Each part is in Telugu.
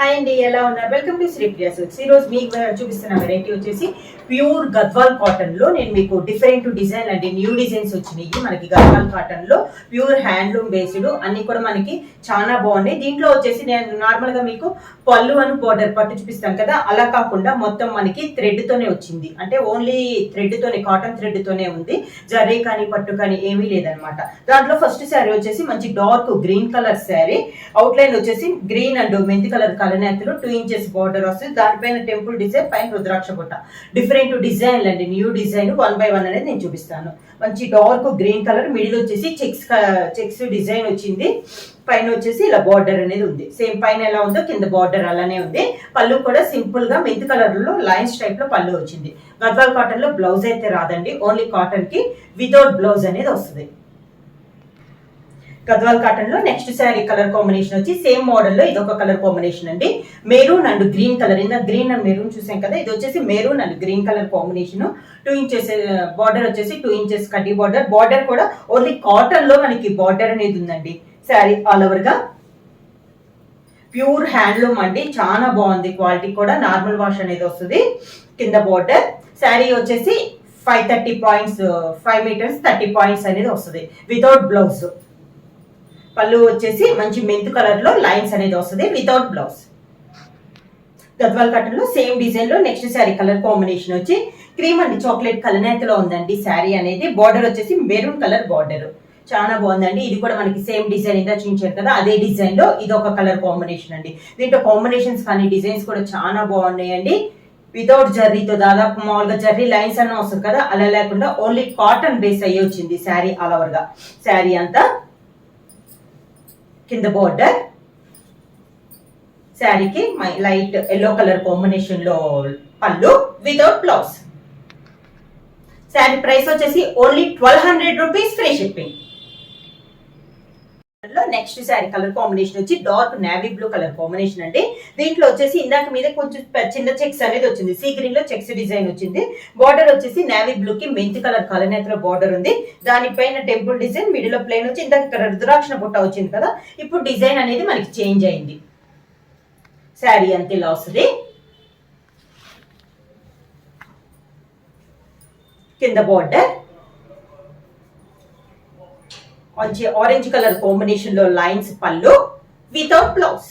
హాయ్ అండి, ఎలా ఉన్నారు? Welcome to Sri Priya silks. ఈ రోజు మీకు చూపిస్తున్న వెరైటీ వచ్చేసి ప్యూర్ గద్వాల్ కాటన్ లో నేను మీకు డిఫరెంట్ డిజైన్ అండి, న్యూ డిజైన్స్ వచ్చినాయి మనకి గద్వాల్ కాటన్ లో. ప్యూర్ హ్యాండ్లూమ్ బేస్డ్ అన్ని కూడా మనకి చాలా బాగున్నాయి. దీంట్లో వచ్చేసి నేను నార్మల్ గా మీకు పళ్ళు అని బోర్డర్ పట్టు చూపిస్తాను కదా, అలా కాకుండా మొత్తం మనకి థ్రెడ్ తోనే వచ్చింది. అంటే ఓన్లీ థ్రెడ్ తోనే, కాటన్ థ్రెడ్ తోనే ఉంది. జరీ కానీ పట్టు కానీ ఏమీ లేదనమాట. దాంట్లో ఫస్ట్ శారీ వచ్చేసి మంచి dark green colour sari, out line వచ్చేసి గ్రీన్ అండ్ మెంతి కలర్ కలనేతలు 2 ఇంచెస్ బార్డర్ వస్తుంది. దానిపైన టెంపుల్ డిజైన్, పైన రుద్రాక్ష బుట్ట. డిఫరెంట్ డిజైన్ అండి, న్యూ డిజైన్ 1 by 1 అనేది నేను చూపిస్తాను. మంచి డార్క్ గ్రీన్ కలర్, మిడిల్ వచ్చేసి చెక్స్ డిజైన్ వచ్చింది. పైన వచ్చేసి ఇలా బార్డర్ అనేది ఉంది. సేమ్ పైన ఎలా ఉందో కింద బార్డర్ అలానే ఉంది. పళ్ళు కూడా సింపుల్ గా మెంతి కలర్ లో లైన్స్ టైప్ లో పళ్ళు వచ్చింది. గద్వాల్ కాటన్ లో బ్లౌజ్ అయితే రాదండి, ఓన్లీ కాటన్ కి వితౌట్ బ్లౌజ్ అనేది వస్తుంది. గద్వాల్ కాటన్ లో నెక్స్ట్ శారీ కలర్ కాంబినేషన్ వచ్చి సేమ్ మోడల్ లో ఇదొక కలర్ కాంబినేషన్ అండి, మెరూన్ అండ్ గ్రీన్ కలర్. ఇందా గ్రీన్ అండ్ మెరూన్ చూసాం కదా, ఇది వచ్చేసి maroon and green colour combination. 2 inches border వచ్చేసి 2 ఇంచెస్ కడ్డీ బార్డర్. బార్డర్ కూడా ఓన్లీ కాటన్ లో మనకి బార్డర్ అనేది ఉందండి. శారీ ఆల్ ఓవర్ గా ప్యూర్ హ్యాండ్లూమ్ అండి, చాలా బాగుంది. క్వాలిటీ కూడా నార్మల్ వాష్ అనేది వస్తుంది. కింద బార్డర్ శారీ వచ్చేసి 530 పాయింట్స్, 5 మీటర్స్ 30 పాయింట్స్ అనేది వస్తుంది వితౌట్ బ్లౌజ్. పళ్ళు వచ్చేసి మంచి మెంతు కలర్ లో లైన్స్ అనేది వస్తుంది వితౌట్ బ్లౌజ్. గద్వాల్ కాటన్ లో సేమ్ డిజైన్ లో నెక్స్ట్ శారీ కలర్ కాంబినేషన్ వచ్చి క్రీమ్ అండ్ చాక్లెట్ కలనేతలో ఉందండి శారీ అనేది. బార్డర్ వచ్చేసి మెరూన్ కలర్ బార్డర్, చాలా బాగుందండి. ఇది కూడా మనకి సేమ్ డిజైన్ ఇంకా చూపించారు కదా, అదే డిజైన్ లో ఇది ఒక కలర్ కాంబినేషన్ అండి. దీంట్లో కాంబినేషన్స్ కానీ డిజైన్స్ కూడా చాలా బాగున్నాయండి. వితౌట్ జర్రీతో, దాదాపు మామూలుగా జర్రీ లైన్స్ అన్న వస్తుంది కదా, అలా లేకుండా ఓన్లీ కాటన్ బేస్ అయ్యి వచ్చింది శారీ ఆల్ ఓవర్ గా. శారీ అంతా కింద బోర్డర్, శారీకి లైట్ ఎల్లో కలర్ కాంబినేషన్ లో పళ్ళు వితౌట్ బ్లౌజ్. శారీ ప్రైస్ వచ్చేసి only 1200 rupees, free shipping. Next sari colour combination వచ్చి dark navy blue colour combination అండి. దీంట్లో వచ్చేసి ఇందాక మీద కొంచెం చిన్న చెక్స్ అనేది వచ్చింది, సీ గ్రీన్ లో చెక్స్ డిజైన్ వచ్చింది. బార్డర్ వచ్చేసి నేవీ బ్లూ కి మెంతి కలర్ కలనేతలో బార్డర్ ఉంది. దానిపైన టెంపుల్ డిజైన్, మిడిల్ లో ప్లేన్ వచ్చి ఇందాక ఇక్కడ రుద్రాక్ష బుట్ట వచ్చింది కదా, ఇప్పుడు డిజైన్ అనేది మనకి చేంజ్ అయింది. శారీ అంతే ఇలా వస్తుంది. కింద బార్డర్ మంచి ఆరెంజ్ కలర్ కాంబినేషన్ లో లైన్స్ పళ్ళు వితౌట్ బ్లౌజ్.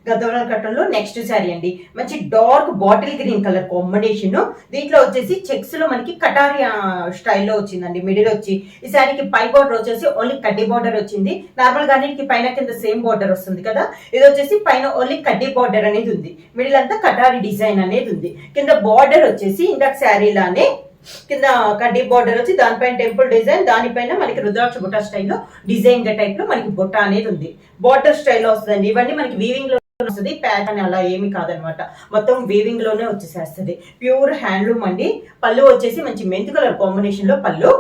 గద్వాల్ కాటన్ లో నెక్స్ట్ శారీ అండి, మంచి dark bottle green colour combination. దీంట్లో వచ్చేసి చెక్స్ లో మనకి కటారి స్టైల్లో వచ్చిందండి. మిడిల్ వచ్చి ఈ శారీకి పై బార్డర్ వచ్చేసి ఓన్లీ కడ్డీ బార్డర్ వచ్చింది. నార్మల్ గా అన్నిటికి పైన కింద సేమ్ బార్డర్ వస్తుంది కదా, ఇది వచ్చేసి పైన ఓన్లీ కడ్డీ బార్డర్ అనేది ఉంది. మిడిల్ అంతా కటారి డిజైన్ అనేది ఉంది. కింద బార్డర్ వచ్చేసి ఇందాక శారీ లానే కింద కడ్డీ బార్డర్ వచ్చి దానిపైన టెంపుల్ డిజైన్, దానిపైన మనకి రుద్రాక్ష బుట్ట స్టైల్లో డిజైన్ టైప్ లో మనకి బుట్ట అనేది ఉంది. బార్డర్ స్టైల్లో వస్తుందండి. ఇవన్నీ మనకి వీవింగ్ లో వస్తుంది, ప్యాటర్న్ అలా ఏమి కాదనమాట, మొత్తం వీవింగ్ లోనే వచ్చేసేస్తుంది. ప్యూర్ హ్యాండ్లూమ్ అండి. పళ్ళు వచ్చేసి మంచి మెంతు కలర్ కాంబినేషన్ లో పళ్ళు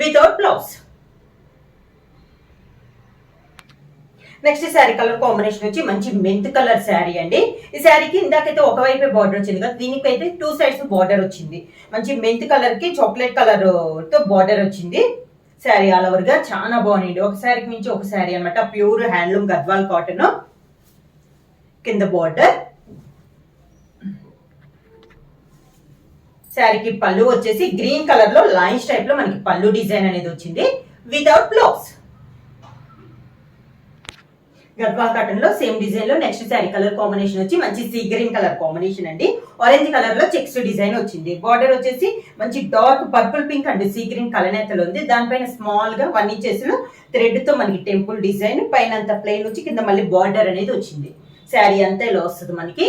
without blouse. Next sari colour combination వచ్చి మంచి మెంత్ కలర్ శారీ అండి. ఈ శారీకి ఇందాకైతే ఒకవైపే బార్డర్ వచ్చింది కదా, దీనికైతే 2 సైడ్స్ బార్డర్ వచ్చింది. మంచి మెంత్ కలర్ కి చాక్లెట్ కలర్ తో బార్డర్ వచ్చింది. శారీ ఆల్ ఓవర్ గా చాలా బాగుంది. ఒక శారీకి మించి ఒక శారీ అనమాట. Pure handloom Gadwal cotton. కింద బార్డర్, శారీకి పళ్ళు వచ్చేసి గ్రీన్ కలర్ లో లైన్స్ టైప్ లో మనకి పళ్ళు డిజైన్ అనేది వచ్చింది వితౌట్ బ్లౌజ్. గద్వాల్ కాటన్ లో సేమ్ డిజైన్ లో నెక్స్ట్ శారీ కలర్ కాంబినేషన్ వచ్చి మంచి సీ గ్రీన్ కలర్ కాంబినేషన్ అండి. ఆరెంజ్ కలర్ లో చెక్స్ డిజైన్ వచ్చింది. బార్డర్ వచ్చేసి మంచి dark purple pink and sea green కలనేతలు ఉంది. దానిపైన స్మాల్ గా 1 ఇంచెస్ లో థ్రెడ్ తో మనకి టెంపుల్ డిజైన్, పైన అంతా ప్లెయిన్ వచ్చి కింద మళ్ళీ బార్డర్ అనేది వచ్చింది. శారీ అంతా ఇలా వస్తుంది మనకి.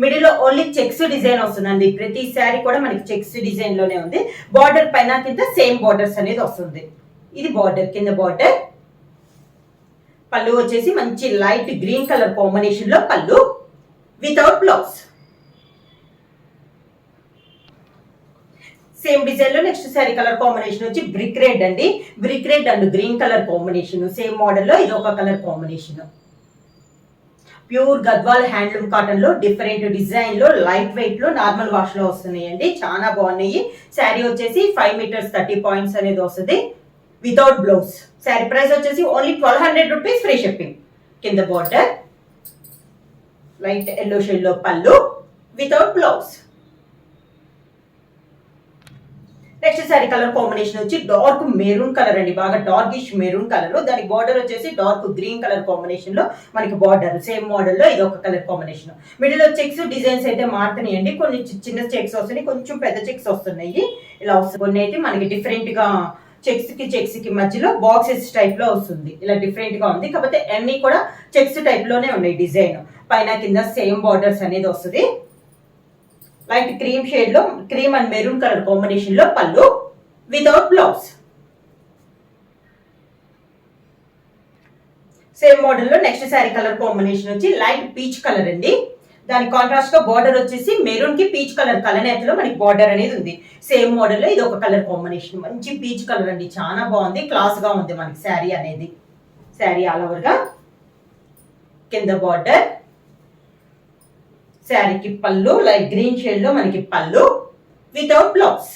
మిడిల్ లో ఓన్లీ చెక్స్ డిజైన్ వస్తుందండి. ప్రతి శారీ కూడా మనకి చెక్స్ డిజైన్ లోనే ఉంది. బార్డర్ పైన కింద సేమ్ బార్డర్స్ అనేది వస్తుంది. ఇది బార్డర్, కింద బార్డర్. పళ్ళు వచ్చేసి మంచి లైట్ గ్రీన్ కలర్ కాంబినేషన్ లో పళ్ళు వితౌట్ బ్లౌజ్. సేమ్ డిజైన్ లో నెక్స్ట్ శారీ కలర్ కాంబినేషన్ వచ్చి బ్రిక్ రెడ్ అండి. Brick red and green colour combination. Same model లో ఇది ఒక colour combination. Pure Gadwal handloom cotton లో డిఫరెంట్ డిజైన్ లో లైట్ వెయిట్ లో నార్మల్ వాష్ లో వస్తున్నాయండి, చాలా బాగున్నాయి. శారీ వచ్చేసి 5 మీటర్స్ 30 పాయింట్స్ అనేది వస్తుంది. Without blouse. శారీ ప్రైస్ వచ్చేసి ఓన్లీ 1200 రూపీస్, ఫ్రీ షిప్పింగ్. కింద బార్డర్ లైట్ ఎల్లో షేడ్ లో పళ్ళు without blouse. Next sari colour combination వచ్చి డార్క్ మెరూన్ కలర్ అండి, బాగా డార్కిష్ మెరూన్ కలర్. దానికి బార్డర్ వచ్చేసి డార్క్ గ్రీన్ కలర్ కాంబినేషన్ లో మనకి బార్డర్ సేమ్ మోడల్ లో ఇది ఒక కలర్ కాంబినేషన్. మిడిల్ లో చెక్స్ డిజైన్స్ అయితే మారుతున్నాయండి, కొన్ని చిన్న చెక్స్ వస్తున్నాయి, కొంచెం పెద్ద చెక్స్ వస్తున్నాయి. ఇలా వస్తుంది. కొన్ని అయితే మనకి డిఫరెంట్ గా చెక్స్ కి మధ్యలో బాక్సెస్ టైప్ లో వస్తుంది. ఇలా డిఫరెంట్ గా ఉంది, కాకపోతే అన్ని కూడా చెక్స్ టైప్ లోనే ఉన్నాయి. డిజైన్ పైన కింద సేమ్ బార్డర్స్ అనేది వస్తుంది. లైట్ క్రీమ్ షేడ్ లో cream and maroon colour combination లో పళ్ళు వితౌట్ బ్లౌజ్. సేమ్ మోడల్ లో నెక్స్ట్ శారీ కలర్ కాంబినేషన్ వచ్చి లైట్ పీచ్ కలర్ అండి. దాని కాంట్రాస్ట్ గా బార్డర్ వచ్చేసి మెరూన్ కి పీచ్ కలర్ కలనేతలో మనకి బార్డర్ అనేది ఉంది. సేమ్ మోడల్ లో ఇది ఒక కలర్ కాంబినేషన్, మంచి పీచ్ కలర్ అండి, చాలా బాగుంది, క్లాస్ గా ఉంది మనకి శారీ అనేది. శారీ ఆల్ ఓవర్ గా కింద బార్డర్, శారీకి పళ్ళు లైట్ గ్రీన్ షేడ్ లో మనకి పళ్ళు వితౌట్ బ్లౌజ్.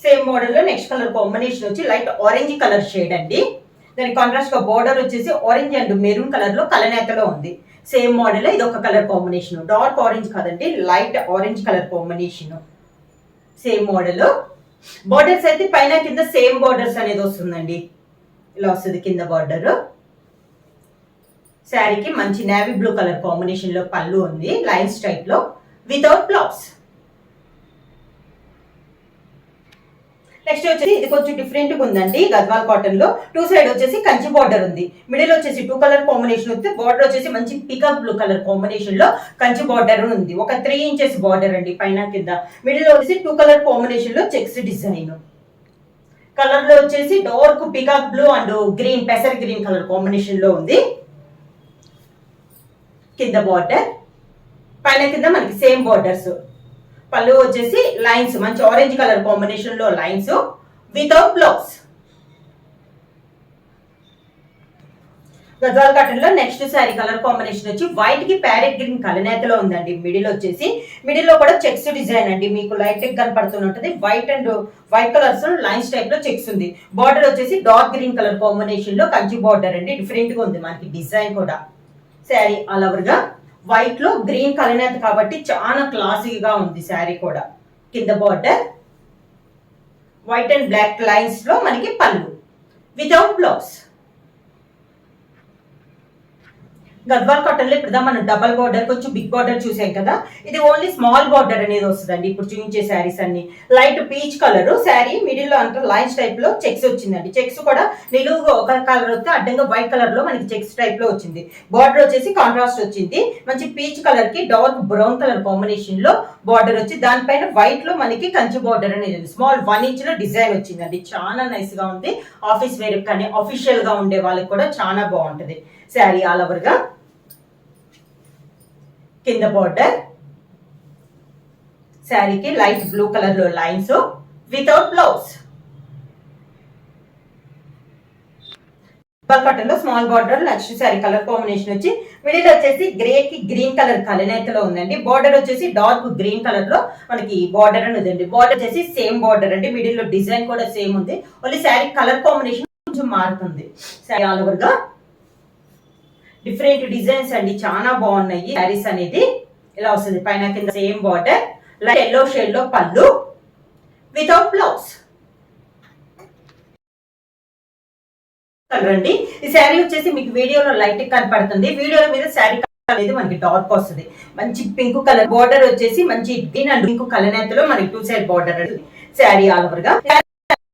సేమ్ మోడల్ లో నెక్స్ట్ కలర్ కాంబినేషన్ వచ్చి లైట్ ఆరెంజ్ కలర్ షేడ్ అండి. దాని కాంట్రాస్ట్ గా బార్డర్ వచ్చేసి ఆరెంజ్ అండ్ మెరూన్ కలర్ లో కలనేతలో ఉంది. సేమ్ మోడల్ ఇది ఒక కలర్ కాంబినేషన్, డార్క్ ఆరెంజ్ కాదండి, light orange colour combination. Same model borders అయితే పైన కింద సేమ్ బార్డర్స్ అనేది వస్తుందండి. ఇలా వస్తుంది కింద బార్డర్. శారీకి మంచి నేవీ బ్లూ కలర్ కాంబినేషన్ లో పళ్ళు ఉంది లైన్స్ టైప్ లో వితౌట్ బ్లౌజ్. నెక్స్ట్ వచ్చేసి ఇది కొంచెం డిఫరెంట్ గా ఉందండి, గద్వాల్ కాటన్ లో టూ సైడ్ వచ్చేసి కంచి బార్డర్ ఉంది. మిడిల్ వచ్చేసి 2 కలర్ కాంబినేషన్ వస్తే బార్డర్ వచ్చేసి మంచి పికాక్ బ్లూ కలర్ కాంబినేషన్ లో కంచి బార్డర్ ఉంది. ఒక 3 ఇంచెస్ బార్డర్ అండి పైన కింద. మిడిల్ వచ్చేసి 2 కలర్ కాంబినేషన్ లో చెక్స్ డిజైన్. కలర్ లో వచ్చేసి dark peacock blue and green పెసర్ గ్రీన్ కలర్ కాంబినేషన్ లో ఉంది. కింద బార్డర్ పైన కింద మనకి సేమ్ బార్డర్స్. పళ్ళు వచ్చేసి లైన్స్ మంచి ఆరెంజ్ కలర్ కాంబినేషన్ లో lines without blouse. Gadwal cotton లో నెక్స్ట్ శారీ కలర్ కాంబినేషన్ వచ్చి వైట్ కి ప్యారెట్ గ్రీన్ కలనేతలో ఉందండి. మిడిల్ వచ్చేసి మిడిల్ లో కూడా చెక్స్ డిజైన్ అండి, మీకు లైట్ కనపడుతున్నట్టు white and white colours lines type లో చెక్స్ ఉంది. బార్డర్ వచ్చేసి డార్క్ గ్రీన్ కలర్ కాంబినేషన్ లో కంచి బార్డర్ అండి, డిఫరెంట్ గా ఉంది మనకి డిజైన్ కూడా. శారీ ఆల్ ఓవర్ గా వైట్ లో గ్రీన్ కలనేత కాబట్టి చాలా క్లాసీగా ఉంది శారీ కూడా. కింద border white and black lines లో మనకి పళ్ళు వితౌట్ బ్లౌజ్. గద్వాల్ కాటన్ లో ఇప్పుడు మనం డబల్ బార్డర్ కొంచెం బిగ్ బార్డర్ చూసాం కదా, ఇది ఓన్లీ స్మాల్ బార్డర్ అనేది వస్తుందండి. ఇప్పుడు చూపించే శారీస్ అన్ని light peach colour sari, middle లో అంతా లైన్స్ టైప్ లో చెక్స్ వచ్చిందండి. చెక్స్ కూడా నిలువుగా ఒక కలర్ వస్తే అడ్డంగా వైట్ కలర్ లో మనకి చెక్స్ టైప్ లో వచ్చింది. బార్డర్ వచ్చేసి కాంట్రాస్ట్ వచ్చింది, మంచి పీచ్ కలర్ కి డార్క్ బ్రౌన్ కలర్ కాంబినేషన్ లో బార్డర్ వచ్చి దానిపైన వైట్ లో మనకి కంచి బార్డర్ అనేది స్మాల్ 1 ఇంచ్ లో డిజైన్ వచ్చిందండి. చాలా నైస్ గా ఉంది, ఆఫీస్ వేర్ కానీ అఫీషియల్ గా ఉండే వాళ్ళకి కూడా చాలా బాగుంటది. శారీ ఆల్ ఓవర్ గా కింద బార్డర్, శారీకి లైట్ బ్లూ కలర్ లో లైన్స్ వితౌట్ బ్లౌజ్. కాటన్ లో small border next sari colour combination వచ్చి మిడిల్ వచ్చేసి గ్రే కి గ్రీన్ కలర్ కలనేతలో ఉందండి. బార్డర్ వచ్చేసి డార్క్ గ్రీన్ కలర్ లో మనకి బార్డర్ అని ఉందండి. బార్డర్ వచ్చేసి సేమ్ బార్డర్ అండి, మిడిల్ లో డిజైన్ కూడా సేమ్ ఉంది, ఓన్లీ శారీ కలర్ కాంబినేషన్ కొంచెం మారుతుంది. శారీ ఆల్ ఓవర్ గా డిఫరెంట్ డిజైన్స్ అండి, చాలా బాగున్నాయి శారీస్ అనేది. ఇలా వస్తుంది పైన కింద same border, light yellow shade లో పళ్ళు వితౌట్ బ్లౌజ్. రండి ఈ శారీ వచ్చేసి మీకు వీడియోలో లైట్ కనపడుతుంది, వీడియోల మీద శారీ అనేది మనకి డార్క్ వస్తుంది. మంచి పింక్ కలర్ బార్డర్ వచ్చేసి మంచి గ్రీన్ అండ్ పింక్ కలనేతలో మనకి 2 సైడ్ బార్డర్ అనేది. శారీ ఆల్ ఓవర్ గా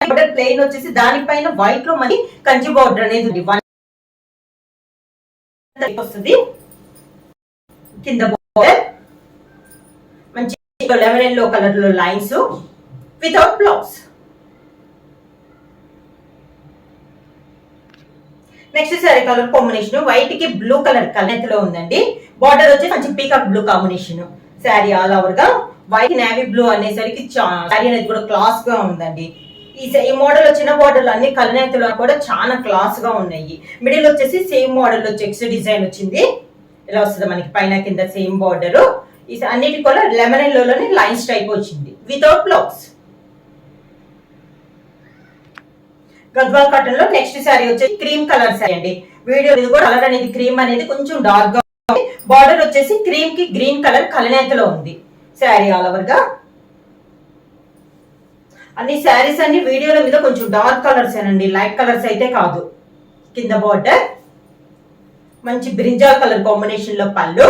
బార్డర్ ప్లెయిన్ వచ్చేసి దానిపైన వైట్ లో మనకి కంచి బార్డర్ అనేది ఉంది. వస్తుంది కింద బార్డర్ మంచి లెమన్ ఎల్లో కలర్ లో lines without blouse. Next sorry colour combination white కి బ్లూ కలర్ కలర్ లో ఉందండి. బార్డర్ వచ్చి మంచి peacock blue combination. Sari all over గా వైట్ నేవీ బ్లూ అనేసరికి శారీ అనేది కూడా క్లాస్ గా ఉందండి. ఈ మోడల్ వచ్చిన బార్డర్లు అన్ని కలనేతలు కూడా చాలా క్లాస్ గా ఉన్నాయి. మిడిల్ వచ్చేసి సేమ్ మోడల్ లో చెక్స్ డిజైన్ వచ్చింది. ఇలా వస్తుంది మనకి పైన కింద సేమ్ బార్డర్. అన్నిటి కూడా లెమన్ ఎల్లోలోని లైన్స్ టైప్ వచ్చింది వితౌట్ బ్లౌజ్. గద్వాల్ కాటన్ లో నెక్స్ట్ శారీ వచ్చేసి క్రీమ్ కలర్ శారీ అండి. వీడియో ఇది కూడా కలర్ అనేది క్రీమ్ అనేది కొంచెం డార్క్ గా ఉంది. బార్డర్ వచ్చేసి క్రీమ్ కి గ్రీన్ కలర్ కలనేతలో ఉంది. శారీ ఆల్ ఓవర్ గా అన్ని శారీస్ అన్ని వీడియోల మీద కొంచెం డార్క్ కలర్స్ ఏనండి, లైట్ కలర్స్ అయితే కాదు. కింద బార్డర్ మంచి బ్రింజాల్ కలర్ కాంబినేషన్ లో పళ్ళు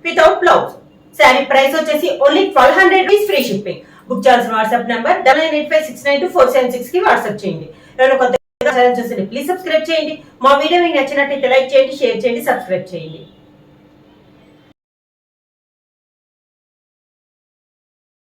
వితౌట్ బ్లౌజ్. శారీ ప్రైస్ వచ్చేసి only 1200 rupees, free shipping. Book చేయాల్సిన వాట్సాప్ నంబర్ 9985692476 కి వాట్సాప్ చేయండి. ఎవరైనా కొత్తగా ఛానల్ చూస్తే ప్లీజ్ సబ్స్క్రైబ్ చేయండి. మా వీడియో మీకు నచ్చినట్లయితే లైక్ చేయండి, షేర్ చేయండి, సబ్స్క్రైబ్ చేయండి.